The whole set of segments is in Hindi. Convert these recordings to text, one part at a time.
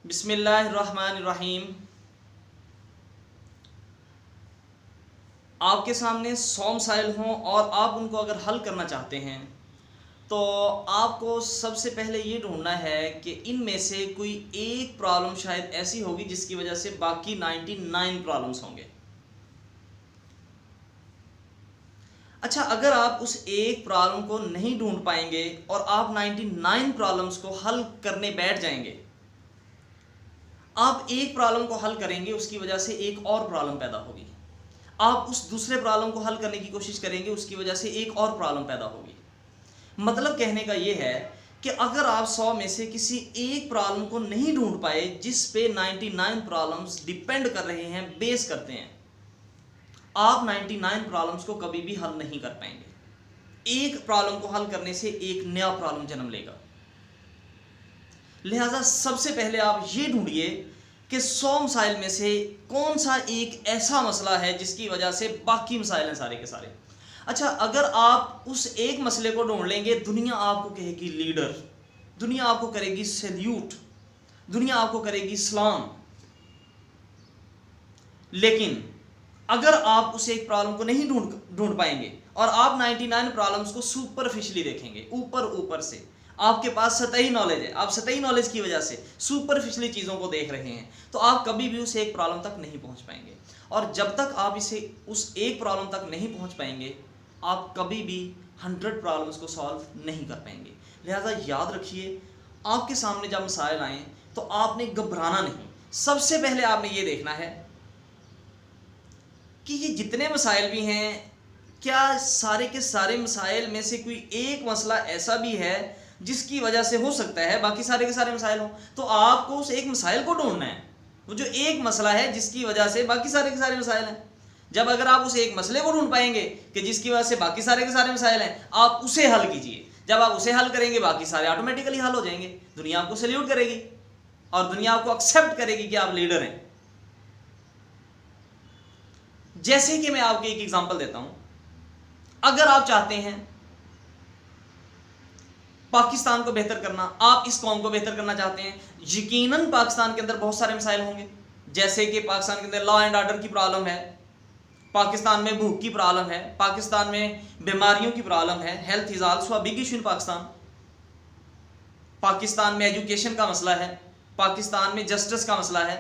बिस्मिल्लाहिर्रहमानिर्रहीम। आपके सामने 100 मसाइल हों और आप उनको अगर हल करना चाहते हैं तो आपको सबसे पहले ये ढूंढना है कि इनमें से कोई एक प्रॉब्लम शायद ऐसी होगी जिसकी वजह से बाकी 99 प्रॉब्लम्स होंगे। अच्छा, अगर आप उस एक प्रॉब्लम को नहीं ढूंढ पाएंगे और आप 99 प्रॉब्लम्स को हल करने बैठ जाएंगे, आप एक प्रॉब्लम को हल करेंगे उसकी वजह से एक और प्रॉब्लम पैदा होगी, आप उस दूसरे प्रॉब्लम को हल करने की कोशिश करेंगे उसकी वजह से एक और प्रॉब्लम पैदा होगी। मतलब कहने का यह है कि अगर आप 100 में से किसी एक प्रॉब्लम को नहीं ढूंढ पाए जिस पे 99 प्रॉब्लम्स डिपेंड कर रहे हैं, बेस करते हैं, आप 99 प्रॉब्लम्स को कभी भी हल नहीं कर पाएंगे। एक प्रॉब्लम को हल करने से एक नया प्रॉब्लम जन्म लेगा। लिहाजा सबसे पहले आप ये ढूंढिए कि 100 मसाइल में से कौन सा एक ऐसा मसला है जिसकी वजह से बाकी मसाइल हैं सारे के सारे। अच्छा, अगर आप उस एक मसले को ढूंढ लेंगे, दुनिया आपको कहेगी लीडर, दुनिया आपको करेगी सैल्यूट, दुनिया आपको करेगी सलाम। लेकिन अगर आप उस एक प्रॉब्लम को नहीं ढूंढ पाएंगे और आप 99 प्रॉब्लम्स को सुपरफिशियली देखेंगे, ऊपर से, आपके पास सतही नॉलेज है, आप सतही नॉलेज की वजह से सुपरफिशियली चीज़ों को देख रहे हैं, तो आप कभी भी उस एक प्रॉब्लम तक नहीं पहुंच पाएंगे। और जब तक आप उस एक प्रॉब्लम तक नहीं पहुंच पाएंगे, आप कभी भी 100 प्रॉब्लम्स को सॉल्व नहीं कर पाएंगे। लिहाजा याद रखिए, आपके सामने जब मसाइल आए तो आपने घबराना नहीं। सबसे पहले आपने ये देखना है कि ये जितने मसाइल भी हैं, क्या सारे के सारे मसाइल में से कोई एक मसला ऐसा भी है जिसकी वजह से हो सकता है बाकी सारे के सारे मसाइल हो। तो आपको उस एक मसाइल को ढूंढना है, वो जो एक मसला है जिसकी वजह से बाकी सारे के सारे मसाइल हैं। जब अगर आप उस एक मसले को ढूंढ पाएंगे कि जिसकी वजह से बाकी सारे के सारे मसाइल हैं, आप उसे हल कीजिए। जब आप उसे हल करेंगे, बाकी सारे ऑटोमेटिकली हल हो जाएंगे। दुनिया आपको सैल्यूट करेगी और दुनिया आपको एक्सेप्ट करेगी कि आप लीडर हैं। जैसे कि मैं आपको एक एग्जांपल देता हूं, अगर आप चाहते हैं पाकिस्तान को बेहतर करना, आप इस कौम को बेहतर करना चाहते हैं, यकीनन पाकिस्तान के अंदर बहुत सारे मसाइल होंगे। जैसे कि पाकिस्तान के अंदर लॉ एंड ऑर्डर की प्रॉब्लम है, पाकिस्तान में भूख की प्रॉब्लम है, पाकिस्तान में बीमारियों की प्रॉब्लम है। Health is also a big issue in Pakistan. Pakistan में एजुकेशन का मसला है, पाकिस्तान में जस्टिस का मसला है,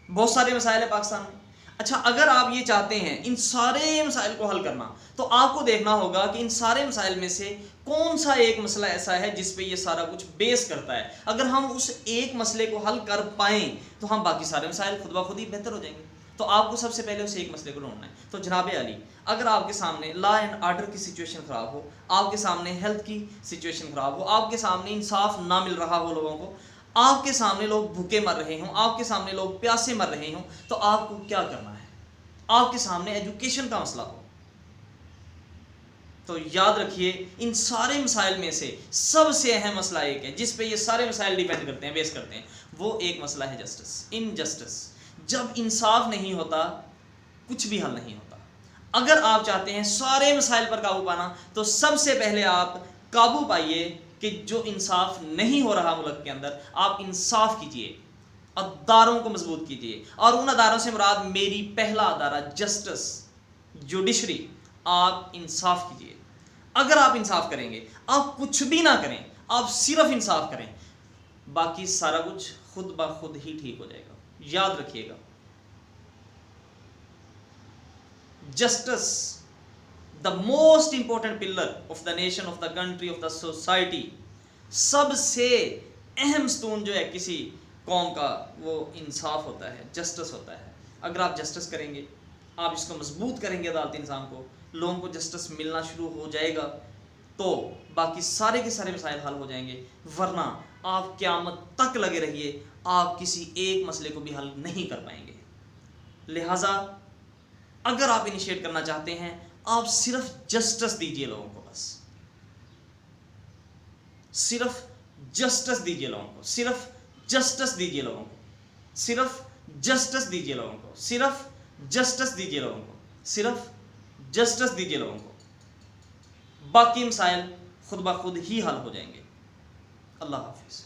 बहुत सारे मसाइल है पाकिस्तान में। अच्छा, अगर आप ये चाहते हैं इन सारे मसाइल को हल करना, तो आपको देखना होगा कि इन सारे मसाइल में से कौन सा एक मसला ऐसा है जिस पे ये सारा कुछ बेस करता है। अगर हम उस एक मसले को हल कर पाएं तो हम बाकी सारे मसाइल खुद ब खुद ही बेहतर हो जाएंगे। तो आपको सबसे पहले उस एक मसले को ढूंढना है। तो जनाब अली, अगर आपके सामने लॉ एंड ऑर्डर की सिचुएशन खराब हो, आपके सामने हेल्थ की सिचुएशन खराब हो, आपके सामने इंसाफ ना मिल रहा हो लोगों को, आपके सामने लोग भूखे मर रहे हों, आपके सामने लोग प्यासे मर रहे हों, तो आपको क्या करना है? आपके सामने एजुकेशन का मसला हो, तो याद रखिए, इन सारे मसाइल में से सबसे अहम मसला एक है जिस पे ये सारे मसाइल डिपेंड करते हैं, बेस करते हैं। वो एक मसला है जस्टिस, इनजस्टिस। जब इंसाफ नहीं होता, कुछ भी हल नहीं होता। अगर आप चाहते हैं सारे मसाइल पर काबू पाना, तो सबसे पहले आप काबू पाइए कि जो इंसाफ नहीं हो रहा मुल्क के अंदर, आप इंसाफ कीजिए, अदारों को मजबूत कीजिए। और उन अदारों से मुराद मेरी पहला अदारा जस्टिस, जुडिशरी, आप इंसाफ कीजिए। अगर आप इंसाफ करेंगे, आप कुछ भी ना करें, आप सिर्फ इंसाफ करें, बाकी सारा कुछ खुद ब खुद ही ठीक हो जाएगा। याद रखिएगा, justice the most important pillar of the nation, of the country, of the society. सबसे अहम स्तून जो है किसी कौम का, वो इंसाफ होता है, जस्टिस होता है। अगर आप जस्टिस करेंगे, आप इसको मजबूत करेंगे, अदालती निज़ाम को, लोगों को जस्टिस मिलना शुरू हो जाएगा, तो बाकी सारे के सारे मसाइल हल हो जाएंगे। वरना आप क़यामत तक लगे रहिए, आप किसी एक मसले को भी हल नहीं कर पाएंगे। लिहाजा अगर आप इनिशिएट करना चाहते हैं, आप सिर्फ जस्टिस दीजिए लोगों को, बस सिर्फ जस्टिस दीजिए लोगों को, सिर्फ जस्टिस दीजिए लोगों को, सिर्फ जस्टिस दीजिए लोगों को, सिर्फ जस्टिस दीजिए लोगों को, सिर्फ जस्टिस दीजिए लोगों को। बाकी मसाइल खुद ब खुद ही हल हो जाएंगे। अल्लाह हाफिज़।